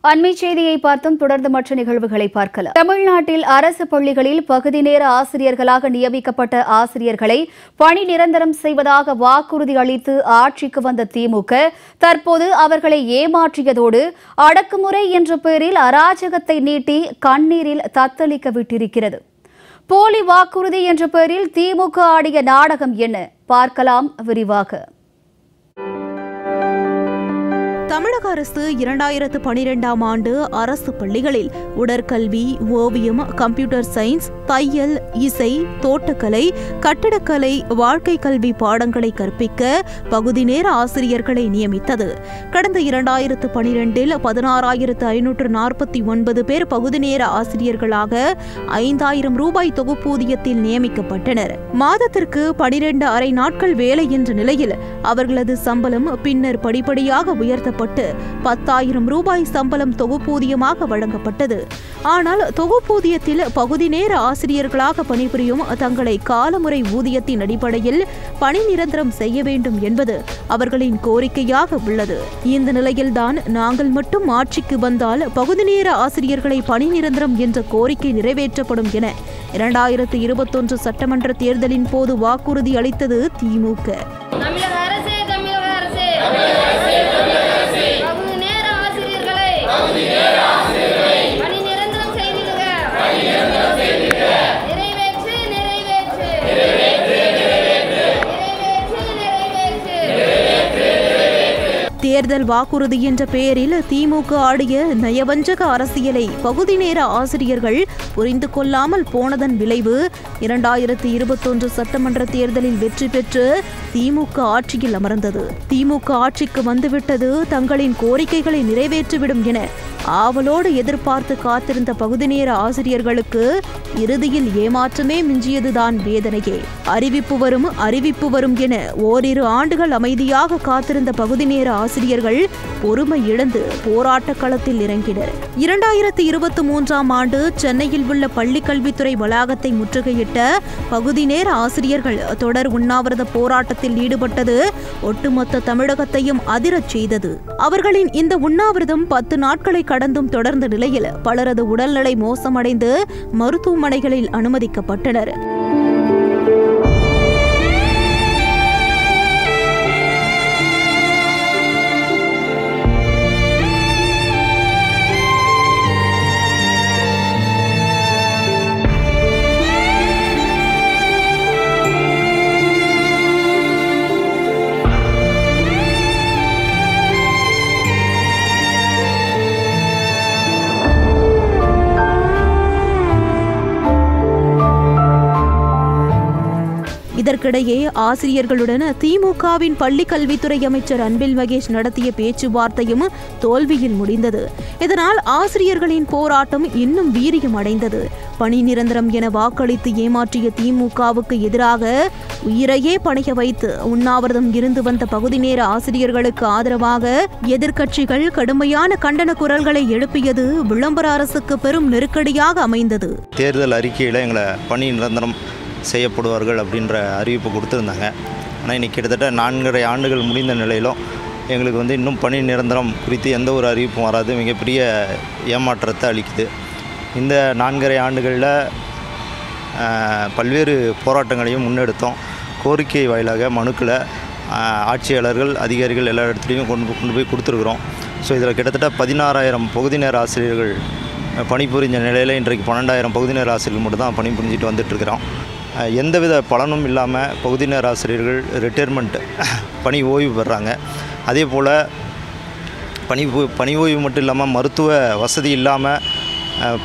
அண்மை செய்தியை பார்த்தும் தொடர்ந்து மற்ற நிகழ்வுகளை பார்க்கலாம். தமிழ்நாட்டில் அரசு பள்ளிகளில் பகுதி நேர ஆசிரியர்களாக நியமிக்கப்பட்ட ஆசிரியர்களை பணி நிரந்தரம் செய்வதாக வாக்குறுதி அளித்து ஆட்சிக்கு வந்த திமுக தற்போது அவர்களை ஏமாற்றியதோடு அடக்குமுறை என்ற பெயரில் அராஜகத்தை நீட்டி கண்ணீரில் தத்தளிக்க விட்டிருக்கிறது. போலி வாக்குறுதி என்ற பெயரில் திமுக ஆடிய நாடகம் என்ன பார்க்கலாம் விரிவாக. தமிழக அரசு 2012ஆம் ஆண்டு அரசு பள்ளிகளில் உடற்கல்வி, ஓவியம், கம்ப்யூட்டர் சயின்ஸ், தையல், இசை, தோட்டக்கலை, கட்டடக்கலை, வாழ்க்கை கல்வி பாடங்களை கற்பிக்க பகுதி நேர ஆசிரியர்களை நியமித்தது. கடந்த 2012இல் 16,549 பேர் பகுதி நேர ஆசிரியர்களாக 5,000 ரூபாய் தொகுப்பூதியத்தில் நியமிக்கப்பட்டனர். மாதத்திற்கு 12 அரை நாட்கள் வேலை என்ற நிலையில் அவர்களது சம்பளம் பின்னர் படிப்படியாக உயர்த்தப்பட்டு 10,000 ரூபாய் சம்பளம் தொகுப்பூதியமாக வழங்கப்பட்டது. ஆனால் தொகுப்பூதியத்தில் பகுதி நேர ஆசிரியர்களாக பணிபுரியும் தங்களை காலமுறை ஊதியத்தின் அடிப்படையில் பணி நிரந்தரம் செய்ய வேண்டும் என்பது அவர்களின் கோரிக்கையாக உள்ளது. இந்த நிலையில்தான் நாங்கள் மட்டும் ஆட்சிக்கு வந்தால் பகுதி நேர ஆசிரியர்களை பணி நிரந்தரம் என்ற கோரிக்கை நிறைவேற்றப்படும் என 2021 சட்டமன்ற தேர்தலின் போது வாக்குறுதி அளித்தது திமுக. தேர்தல் வாக்குறுதி என்ற பெயரில் திமுக ஆடிய நயவஞ்சக அரசியலை பகுதி நேர ஆசிரியர்கள் புரிந்து கொள்ளாமல் போனதன் விளைவு 2021 சட்டமன்ற தேர்தலில் வெற்றி பெற்று திமுக ஆட்சியில் அமர்ந்தது. திமுக ஆட்சிக்கு வந்துவிட்டது, தங்களின் கோரிக்கைகளை நிறைவேற்றிவிடும் என ஆவலோடு எதிர்பார்த்து காத்திருந்த பகுதி நேர ஆசிரியர்களுக்கு இறுதியில் ஏமாற்றமே மிஞ்சியதுதான் வேதனையே. அறிவிப்பு வரும் என ஓரிரு ஆண்டுகள் அமைதியாக காத்திருந்த பகுதி நேர ஆசிரியர்கள் பொறுமை இழந்து போராட்ட களத்தில் இறங்கினர். 2023ஆம் ஆண்டு சென்னையில் உள்ள பள்ளி கல்வித்துறை வளாகத்தை முற்றுகையிட்ட பகுதி நேர ஆசிரியர்கள் தொடர் உண்ணாவிரத போராட்டத்தில் ஈடுபட்டது ஒட்டுமொத்த தமிழகத்தையும் அதிரச் செய்தது. அவர்களின் இந்த உண்ணாவிரதம் 10 நாட்களை கடந்தும் தொடர்ந்த நிலையில் பலரது உடல்நிலை மோசமடைந்து மருத்துவமனைகளில் அனுமதிக்கப்பட்டனர். இதற்கிடையே ஆசிரியர்களுடன் திமுகவின் பள்ளி கல்வித்துறை அமைச்சர் அன்பில் மகேஷ் நடத்திய பேச்சுவார்த்தையும் தோல்வியில் முடிந்தது. இதனால் ஆசிரியர்களின் போராட்டம் இன்னும் வீரியம் அடைந்தது. பணி நிரந்தரம் என வாக்களித்து ஏமாற்றிய திமுகவுக்கு எதிராக உயிரையே பணைய வைத்து உண்ணாவிரதம் இருந்து வந்த பகுதி நேர ஆசிரியர்களுக்கு ஆதரவாக எதிர்க்கட்சிகள் கடுமையான கண்டன குரல்களை எழுப்பியது விளம்பர அரசுக்கு பெரும் நெருக்கடியாக அமைந்தது. தேர்தல் அறிக்கையில் எங்களை பணி நிரந்தரம் செய்யப்படுவார்கள் அப்படின்ற அறிவிப்பு கொடுத்துருந்தாங்க. ஆனால் இன்றைக்கி கிட்டத்தட்ட 4.5 ஆண்டுகள் முடிந்த நிலையிலும் எங்களுக்கு இன்னும் பணி நிரந்தரம் குறித்து எந்த ஒரு அறிவிப்பும் வராது. மிகப்பெரிய ஏமாற்றத்தை அளிக்குது. இந்த 4.5 ஆண்டுகளில் பல்வேறு போராட்டங்களையும் முன்னெடுத்தோம். கோரிக்கை வாயிலாக மனுக்களை ஆட்சியாளர்கள், அதிகாரிகள் எல்லா இடத்துலையும் கொண்டு போய் கொடுத்துருக்குறோம். ஸோ இதில் கிட்டத்தட்ட 16,000 பகுதி நேர ஆசிரியர்கள் பணிபுரிஞ்ச நிலையில் இன்றைக்கு 12,000 பகுதி நேர ஆசிரியர்கள் மட்டும் தான் பணிபுரிஞ்சிட்டு வந்துட்டுருக்கிறோம். எந்தவித பலனும் இல்லாமல் பகுதி நேர ஆசிரியர்கள் ரிட்டையர்மெண்ட் பணி ஓய்வு பெறாங்க. அதே போல் பணி ஓய்வு மட்டும் இல்லாமல் மருத்துவ வசதி இல்லாமல்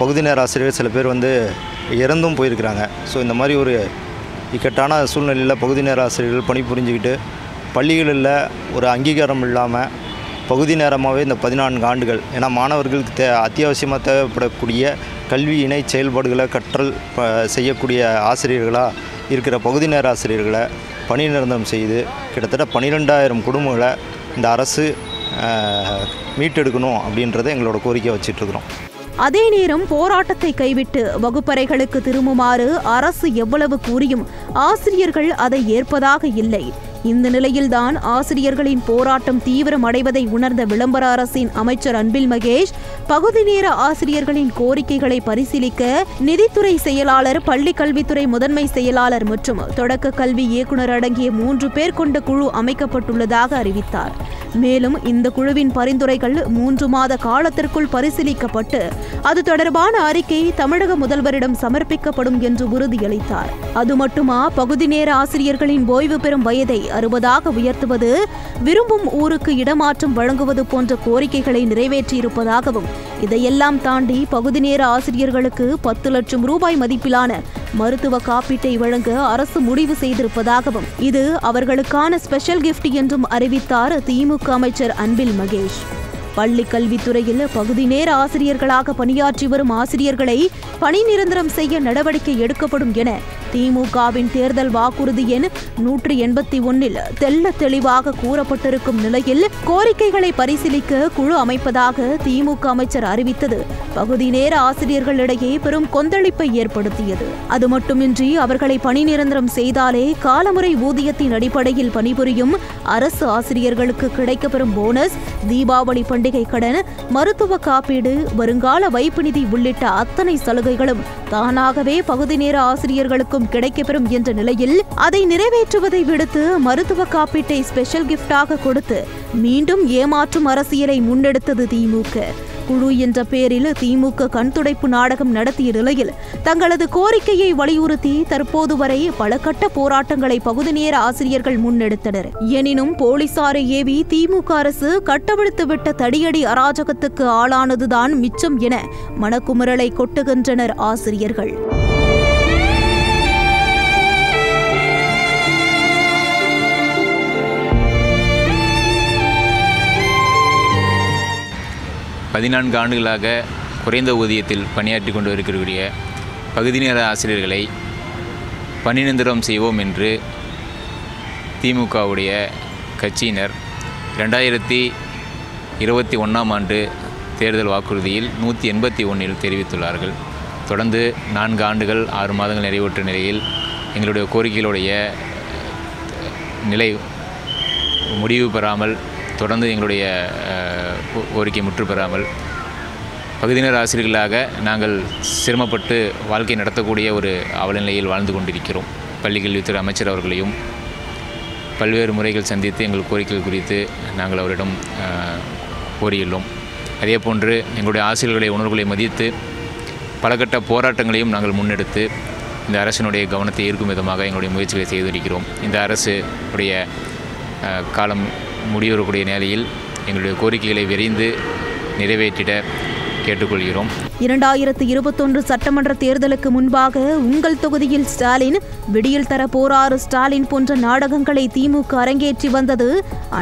பகுதி நேர ஆசிரியர்கள் சில பேர் இறந்தும் போயிருக்கிறாங்க. ஸோ இந்த மாதிரி ஒரு இக்கட்டான சூழ்நிலையில் பகுதி நேர ஆசிரியர்கள் பணிபுரிஞ்சுக்கிட்டு பள்ளிகளில் ஒரு அங்கீகாரம் இல்லாமல் பகுதி நேரமாகவே இந்த 14 ஆண்டுகள், ஏன்னா மாணவர்களுக்கு அத்தியாவசியமாக தேவைப்படக்கூடிய கல்வி இணை செயல்பாடுகளை கற்றல் செய்யக்கூடிய ஆசிரியர்களாக இருக்கிற பகுதி நேர ஆசிரியர்களை பணி நிரந்தரம் செய்து கிட்டத்தட்ட 12,000 குடும்பங்களை இந்த அரசு மீட்டெடுக்கணும் அப்படின்றத எங்களோட கோரிக்கை வச்சிட்ருக்கிறோம். அதே நேரம் போராட்டத்தை கைவிட்டு வகுப்பறைகளுக்கு திரும்புமாறு அரசு எவ்வளவு கூறியும் ஆசிரியர்கள் அதை ஏற்பதாக இல்லை. இந்த நிலையில்தான் ஆசிரியர்களின் போராட்டம் தீவிரமடைவதை உணர்ந்த விளம்பர அரசின் அமைச்சர் அன்பில் மகேஷ் பகுதி நேர ஆசிரியர்களின் கோரிக்கைகளை பரிசீலிக்க நிதித்துறை செயலாளர், பள்ளிக் கல்வித்துறை முதன்மை செயலாளர் மற்றும் தொடக்க கல்வி இயக்குநர் அடங்கிய 3 பேர் கொண்ட குழு அமைக்கப்பட்டுள்ளதாக அறிவித்தார். மேலும் இந்த குழுவின் பரிந்துரைகள் 3 மாத காலத்திற்குள் பரிசீலிக்கப்பட்டு அது தொடர்பான அறிக்கை தமிழக முதல்வரிடம் சமர்ப்பிக்கப்படும் என்று உறுதியளித்தார். அது மட்டுமா, பகுதி நேர ஆசிரியர்களின் ஓய்வு பெறும் வயதை 60ஆக உயர்த்துவது, விரும்பும் ஊருக்கு இடமாற்றம் வழங்குவது போன்ற கோரிக்கைகளை நிறைவேற்றியிருப்பதாகவும், இதையெல்லாம் தாண்டி பகுதி நேர ஆசிரியர்களுக்கு 10 லட்சம் ரூபாய் மதிப்பிலான மருத்துவ காப்பீட்டை வழங்க அரசு முடிவு செய்திருப்பதாகவும், இது அவர்களுக்கான ஸ்பெஷல் கிஃப்ட் என்றும் அறிவித்தார் திமுக அமைச்சர் அன்பில் மகேஷ். பள்ளிக் கல்வித்துறையில் பகுதி நேர ஆசிரியர்களாக பணியாற்றி வரும் ஆசிரியர்களை பணி நிரந்தரம் செய்ய நடவடிக்கை எடுக்கப்படும் என திமுகவின் தேர்தல் வாக்குறுதி எண் 181 தெள்ள தெளிவாக கூறப்பட்டிருக்கும் நிலையில் கோரிக்கைகளை பரிசீலிக்க குழு அமைப்பதாக திமுக அமைச்சர் அறிவித்தது பகுதி நேர ஆசிரியர்களிடையே பெரும் கொந்தளிப்பை ஏற்படுத்தியது. அது மட்டுமின்றி அவர்களை பணி நிரந்தரம் செய்தாலே காலமுறை ஊதியத்தின் அடிப்படையில் பணிபுரியும் அரசு ஆசிரியர்களுக்கு கிடைக்கப்பெறும் போனஸ், தீபாவளி பண்டிகை கடன், மருத்துவ காப்பீடு, வருங்கால வைப்பு நிதி உள்ளிட்ட அத்தனை சலுகைகளும் தானாகவே பகுதி நேர ஆசிரியர்களுக்கும் கிடைக்கப்பெறும் என்ற நிலையில் அதை நிறைவேற்றுவதை விடுத்து மருத்துவ காப்பீட்டை ஸ்பெஷல் கிஃப்டாக கொடுத்து மீண்டும் ஏமாற்றும் அரசியலை முன்னெடுத்தது திமுக. குழு என்ற பெயரில் திமுக கண்துடைப்பு நாடகம் நடத்திய நிலையில் தங்களது கோரிக்கையை வலியுறுத்தி தற்போது வரை பல கட்ட போராட்டங்களை பகுதி நேர ஆசிரியர்கள் முன்னெடுத்தனர். எனினும் போலீசாரை ஏவி திமுக அரசு கட்டவிழ்த்துவிட்ட தடியடி அராஜகத்துக்கு ஆளானதுதான் மிச்சம் என மனக்குமுறலை கொட்டுகின்றனர் ஆசிரியர்கள். பதினான்கு ஆண்டுகளாக குறைந்த ஊதியத்தில் பணியாற்றி கொண்டு இருக்கக்கூடிய பகுதி நேர ஆசிரியர்களை பணி நிரந்தரம் செய்வோம் என்று திமுகவுடைய கட்சியினர் 2021ஆம் ஆண்டு தேர்தல் வாக்குறுதியில் 181 தெரிவித்துள்ளார்கள். தொடர்ந்து 4 ஆண்டுகள் 6 மாதங்கள் நிறைவுற்ற நிலையில் எங்களுடைய கோரிக்கைகளுடைய நிலை முடிவு பெறாமல், தொடர்ந்து எங்களுடைய கோரிக்கை முற்று பெறாமல் பகுதி நேர ஆசிரியர்களாக நாங்கள் சிரமப்பட்டு வாழ்க்கை நடத்தக்கூடிய ஒரு அவலநிலையில் வாழ்ந்து கொண்டிருக்கிறோம். பள்ளிக்கல்வித்துறை அமைச்சர் அவர்களையும் பல்வேறு முறைகள் சந்தித்து எங்கள் கோரிக்கைகள் குறித்து நாங்கள் அவரிடம் கோரியுள்ளோம். அதே போன்று எங்களுடைய ஆசிரியர்களுடைய உணர்வுகளை மதித்து பல கட்ட போராட்டங்களையும் நாங்கள் முன்னெடுத்து இந்த அரசினுடைய கவனத்தை ஈர்க்கும் விதமாக எங்களுடைய முயற்சிகளை செய்திருக்கிறோம். இந்த அரசு உடைய காலம் முடிவரக்கூடிய நிலையில் எங்களுடைய கோரிக்கைகளை விரைந்து நிறைவேற்றிட கேட்டுக்கொள்கிறோம். 2021 சட்டமன்ற தேர்தலுக்கு முன்பாக உங்கள் தொகுதியில் ஸ்டாலின், விடியல் தர போராறு ஸ்டாலின் போன்ற நாடகங்களை திமுக அரங்கேற்றி வந்தது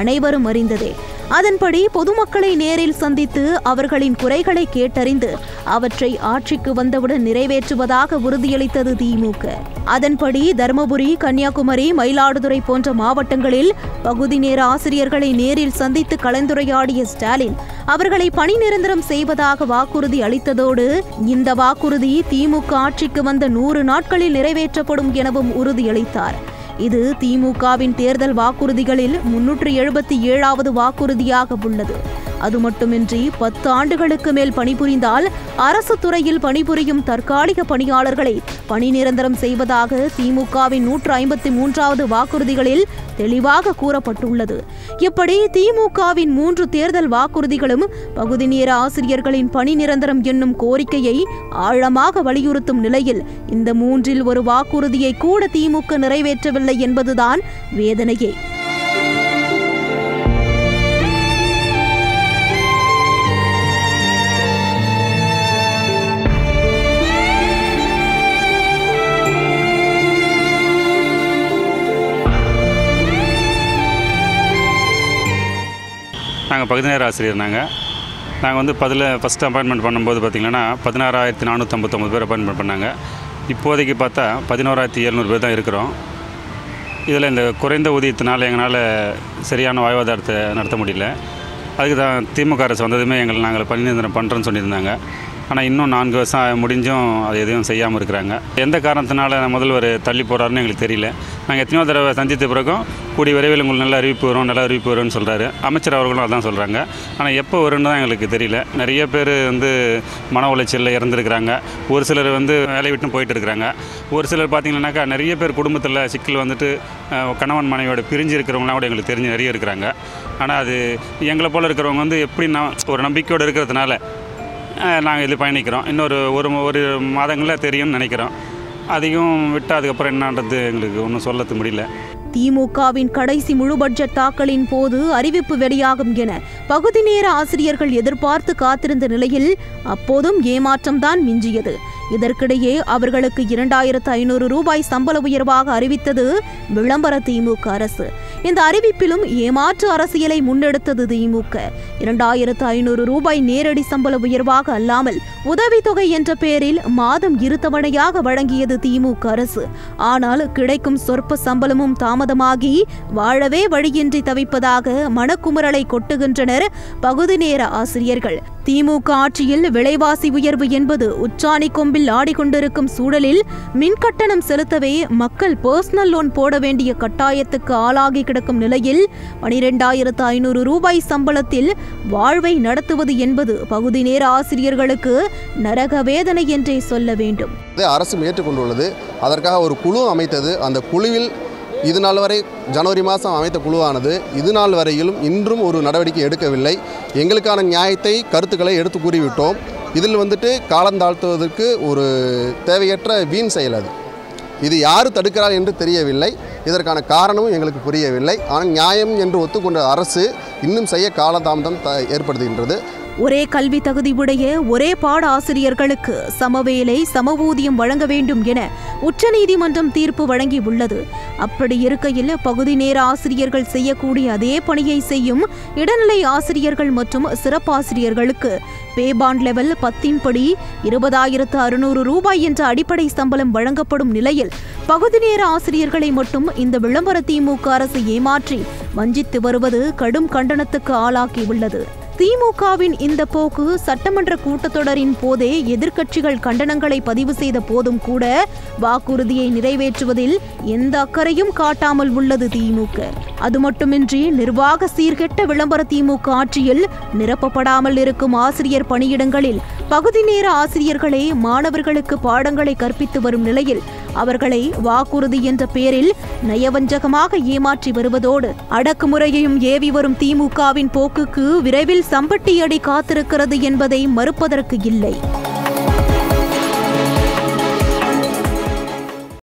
அனைவரும் அறிந்ததே. அதன்படி பொதுமக்களை நேரில் சந்தித்து அவர்களின் குறைகளை கேட்டறிந்து அவற்றை ஆட்சிக்கு வந்தவுடன் நிறைவேற்றுவதாக உறுதியளித்தது திமுக. அதன்படி தருமபுரி, கன்னியாகுமரி, மயிலாடுதுறை போன்ற மாவட்டங்களில் பகுதி நேர ஆசிரியர்களை நேரில் சந்தித்து கலந்துரையாடிய ஸ்டாலின் அவர்களை பணி நிரந்தரம் செய்வதாக வாக்குறுதி அளித்ததோடு இந்த வாக்குறுதி திமுக ஆட்சிக்கு வந்த 100 நாட்களில் நிறைவேற்றப்படும் எனவும் உறுதியளித்தார். இது திமுகவின் தேர்தல் வாக்குறுதிகளில் 377வது வாக்குறுதியாக உள்ளது. அது மட்டுமின்றி 10 ஆண்டுகளுக்கு மேல் பணிபுரிந்தால் அரசு துறையில் பணிபுரியும் தற்காலிக பணியாளர்களை பணி நிரந்தரம் செய்வதாக திமுகவின் 153வது வாக்குறுதிகளில் தெளிவாக கூறப்பட்டுள்ளது. இப்படி திமுகவின் 3 தேர்தல் வாக்குறுதிகளும் பகுதி நேர ஆசிரியர்களின் பணி நிரந்தரம் என்னும் கோரிக்கையை ஆழமாக வலியுறுத்தும் நிலையில் இந்த 3இல் ஒரு வாக்குறுதியை கூட திமுக நிறைவேற்றவில்லை என்பதுதான் வேதனையே. நாங்கள் பகுதி நேர ஆசிரியர். நாங்கள் வந்து ஃபஸ்ட்டு அப்பாயின்மெண்ட் பண்ணும்போது பார்த்திங்கன்னா 16,459 பேர் அப்பாயின்மெண்ட் பண்ணாங்க. இப்போதைக்கு பார்த்தா 11,700 பேர் தான் இருக்கிறோம். இதில் இந்த குறைந்த ஊதியத்தினால் எங்களால் சரியான வாழ்வாதாரத்தை நடத்த முடியல. அதுக்கு தான் திமுக அரசு வந்ததுமே நாங்கள் பணி நிரந்தரம் பண்ணுறோன்னு சொல்லியிருந்தாங்க. ஆனால் இன்னும் 4 வருஷம் முடிஞ்சும் அது எதுவும் செய்யாமல் இருக்கிறாங்க. எந்த காரணத்தினால முதல்வர் தள்ளி போகிறாருன்னு எங்களுக்கு தெரியல. நாங்கள் எத்தனையோ தடவை சந்தித்த பிறகும் கூடி விரைவில் உங்களுக்கு நல்ல அறிவிப்பு வரும்னு சொல்கிறாரு. அமைச்சர் அவர்களும் அதான் சொல்கிறாங்க. ஆனால் எப்போ வரும்னு தான் எங்களுக்கு தெரியல. நிறைய பேர் வந்து மன உளைச்சலில் இறந்துருக்கிறாங்க. ஒரு சிலர் வந்து வேலை விட்டு போயிட்டு இருக்கிறாங்க. ஒரு சிலர் பார்த்திங்கன்னாக்கா நிறைய பேர் குடும்பத்தில் சிக்கல் வந்துட்டு கணவன் மனைவியோட பிரிஞ்சு இருக்கிறவங்களாம் கூட எங்களுக்கு தெரிஞ்சு நிறைய இருக்கிறாங்க. ஆனால் அது எங்களை போல் இருக்கிறவங்க வந்து எப்படி ஒரு நம்பிக்கையோடு இருக்கிறதுனால நாங்கள் இது பயணிக்கிறோம். இன்னொரு ஒரு மாதங்களில் தெரியும்னு நினைக்கிறோம். அதையும் விட்டு அதுக்கப்புறம் என்னன்றது எங்களுக்கு ஒன்றும் சொல்லத்து முடியல. திமுகவின் கடைசி முழு பட்ஜெட் தாக்கலின் போது அறிவிப்பு வெளியாகும் என பகுதி நேர ஆசிரியர்கள் எதிர்பார்த்து காத்திருந்த நிலையில் அப்போதும் ஏமாற்றம்தான் மிஞ்சியது. இதற்கிடையே அவர்களுக்கு 2500 ரூபாய் சம்பள உயர்வாக அறிவித்தது விளம்பர திமுக அரசு. இந்த அறிவிப்பிலும் ஏமாற்று அரசியலை முன்னெடுத்தது திமுக. 2500 ரூபாய் நேரடி சம்பள உயர்வாக அல்லாமல் உதவித்தொகை என்ற பெயரில் மாதம் 2 தவணையாக வழங்கியது திமுக அரசு. ஆனால் கிடைக்கும் சொற்ப சம்பளமும் தாமதமாகி வாழவே வழியின்றி தவிப்பதாக மனக்குமுறலை கொட்டுகின்றனர் பகுதி நேர ஆசிரியர்கள். திமுக ஆட்சியில் விலைவாசி உயர்வு என்பது உச்சாணி கொம்பில் ஆடிக்கொண்டிருக்கும் சூழலில் மின்கட்டணம் செலுத்தவே மக்கள் பர்சனல் லோன் போட வேண்டிய கட்டாயத்துக்கு ஆளாகி கிடக்கும் நிலையில் 12500 ரூபாய் சம்பளத்தில் வாழ்வை நடத்துவது என்பது பகுதி நேர ஆசிரியர்களுக்கு நரக வேதனை என்றே சொல்ல வேண்டும். அரசு ஏற்றுக்கொண்டுள்ளது. அதற்காக ஒரு குழு அமைத்தது. அந்த குழுவில் இது நாள் வரை ஜனவரி மாதம் அமைத்த குழுவானது இது நாள் வரையிலும் இன்றும் ஒரு நடவடிக்கை எடுக்கவில்லை. எங்களுக்கான நியாயத்தை கருத்துக்களை எடுத்து கூறிவிட்டோம். இதில் வந்துட்டு காலந்தாழ்த்துவதற்கு ஒரு தேவையற்ற வீண் செயல் அது. இது யார் தடுக்கிறார் என்று தெரியவில்லை. இதற்கான காரணமும் எங்களுக்கு புரியவில்லை. ஆனால் நியாயம் என்று ஒத்துக்கொண்ட அரசு இன்னும் செய்ய காலதாமதம் ஏற்படுத்துகின்றது. ஒரே கல்வி தகுதி உடைய ஒரே பாட ஆசிரியர்களுக்கு சமவேலை சம ஊதியம் வழங்க வேண்டும் என உச்சநீதிமன்றம் தீர்ப்பு வழங்கி உள்ளது. அப்படி இருக்கையில் பகுதி நேர ஆசிரியர்கள் செய்யக்கூடிய அதே பணியை செய்யும் இடைநிலை ஆசிரியர்கள் மற்றும் சிறப்பாசிரியர்களுக்கு பேபாண்ட் லெவல் 10 படி 20,600 ரூபாய் என்ற அடிப்படை சம்பளம் வழங்கப்படும் நிலையில் பகுதி நேர ஆசிரியர்களை மட்டும் இந்த விளம்பர திமுக அரசு ஏமாற்றி வஞ்சித்து வருவது கடும் கண்டனத்துக்கு ஆளாகியுள்ளது. திமுகவின் இந்த போக்கு சட்டமன்ற கூட்டத்தொடரின் போதே எதிர்க்கட்சிகள் கண்டனங்களை பதிவு செய்த போதும் கூட வாக்குறுதியை நிறைவேற்றுவதில் எந்த அக்கறையும் காட்டாமல் உள்ளது திமுக. அது மட்டுமின்றி நிர்வாக சீர்கெட்ட விளம்பர திமுக ஆட்சியில் நிரப்பப்படாமல் இருக்கும் ஆசிரியர் பணியிடங்களில் பகுதி நேர ஆசிரியர்களே மாணவர்களுக்கு பாடங்களை கற்பித்து வரும் நிலையில் அவர்களை வாக்குறுதி என்ற பெயரில் நயவஞ்சகமாக ஏமாற்றி வருவதோடு அடக்குமுறையையும் ஏவி வரும் திமுகவின் போக்குக்கு விரைவில் சம்பட்டியடி காத்திருக்கிறது என்பதை மறுப்பதற்கு இல்லை.